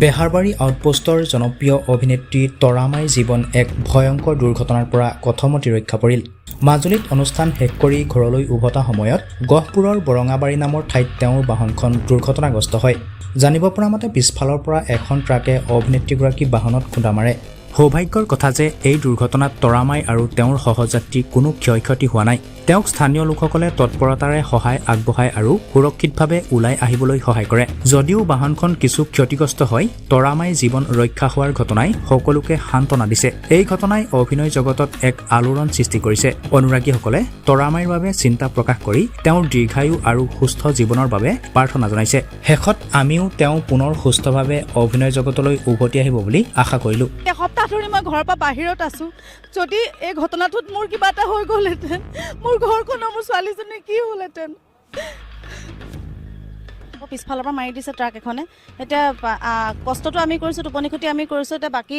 বেহাৰবাৰী আউটপোষ্টৰ জনপ্ৰিয় অভিনেত্ৰী তৰামাইৰ জীৱন এক ভয়ংকৰ দুৰ্ঘটনাৰ পৰা কথমতি ৰক্ষা পৰিল। মাজুলীত অনুষ্ঠান শেষ কৰি ঘৰলৈ উভতা সময়ত গহপুৰৰ বৰঙাবাৰী নামৰ ঠাইত তেওঁৰ বাহনখন দুৰ্ঘটনাগ্ৰস্ত হয়। জানিব পৰা মতে পিছফালৰ পৰা এখন ট্ৰাকে অভিনেত্ৰীগৰাকী বাহনত খুন্দা মাৰে। সৌভাগ্যৰ কথা যে এই দুৰ্ঘটনাত তৰামাই আৰু তেওঁৰ সহযাত্ৰী কোনো ক্ষয়ক্ষতি হোৱা নাই। তেওঁক স্থানীয় লোকসকলে তৎপৰতাৰে সহায় আগবঢ়ায় আৰু সুৰক্ষিতভাৱে ওলাই আহিবলৈ সহায় কৰে। যদিও বাহনখন কিছু ক্ষতিগ্ৰস্ত হয়, তৰামাই জীৱন ৰক্ষা হোৱাৰ ঘটনাই সকলোকে সান্তনা দিছে। এই ঘটনাই অভিনয় জগতত এক আলোড়ন সৃষ্টি কৰিছে। অনুৰাগীসকলে তৰামাইৰ বাবে চিন্তা প্ৰকাশ কৰি তেওঁৰ দীৰ্ঘায়ু আৰু সুস্থ জীৱনৰ বাবে প্ৰাৰ্থনা জনাইছে। শেষত আমিও তেওঁ পুনৰ সুস্থভাৱে অভিনয় জগতলৈ উভতি আহিব বুলি আশা কৰিলোঁ। এসপ্তাহ ধৰি মই ঘৰৰ পৰা বাহিৰত আছো। যদি এই ঘটনাটোত মোৰ কিবা এটা হৈ গ'লহেঁতেন, মোৰ ঘৰখনৰ মোৰ ছোৱালীজনীৰ কি হ'লহেঁতেন। পিছফালৰ পৰা মাৰি দিছে ট্ৰাক এখনে। এতিয়া কষ্টটো আমি কৰিছোঁ, টোপনি ক্ষতি আমি কৰিছোঁ। এতিয়া বাকী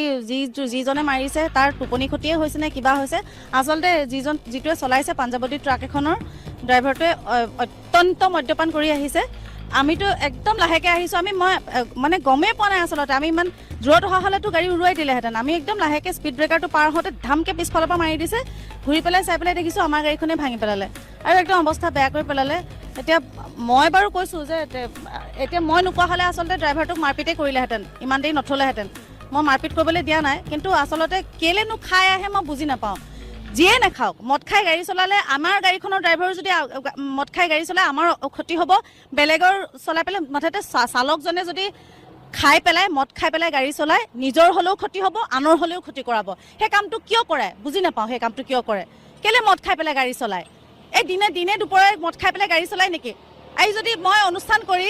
যিজনে মাৰিছে তাৰ টোপনি ক্ষতিয়ে হৈছে নে কিবা হৈছে। আচলতে যিটোৱে চলাইছে পাঞ্জাৱতী ট্ৰাক এখনৰ ড্ৰাইভাৰটোৱে অত্যন্ত মদ্যপান কৰি আহিছে। আমিতো একদম লাহেকৈ আহিছোঁ। মই মানে গমেই পোৱা নাই আচলতে। আমি ইমান দূৰত অহা হ'লেতো গাড়ী উৰুৱাই দিলেহেঁতেন। আমি একদম লাহেকৈ স্পীড ব্ৰেকাৰটো পাৰ হওঁতে ধামকৈ পিছফালৰ পৰা মাৰি দিছে। ঘূৰি পেলাই চাই পেলাই দেখিছোঁ আমাৰ গাড়ীখনে ভাঙি পেলালে আৰু একদম অৱস্থা বেয়া কৰি পেলালে। এতিয়া মই বাৰু কৈছোঁ যে এতিয়া মই নোকোৱা হ'লে আচলতে ড্ৰাইভাৰটোক মাৰপিটেই কৰিলেহেঁতেন, ইমান দেৰি নথ'লেহেঁতেন। মই মাৰপিট কৰিবলৈ দিয়া নাই, কিন্তু আচলতে কেলেনো খাই আহে মই বুজি নাপাওঁ। যিয়ে নাখাওক, মদ খাই গাড়ী চলালে আমাৰ গাড়ীখনৰ ড্ৰাইভাৰ যদি মদ খাই গাড়ী চলায় আমাৰ ক্ষতি হ'ব। বেলেগৰ চলাই পেলাই মুঠতে চালকজনে যদি খাই পেলাই মদ খাই পেলাই গাড়ী চলায়, নিজৰ হ'লেও ক্ষতি হ'ব, আনৰ হ'লেও ক্ষতি কৰাব। সেই কামটো কিয় কৰে বুজি নাপাওঁ। সেই কামটো কিয় কৰে? কেলে মদ খাই পেলাই গাড়ী চলায়? এই দিনে দুপৰে মদ খাই পেলাই গাড়ী চলায় নেকি? এই যদি মই অনুষ্ঠান কৰি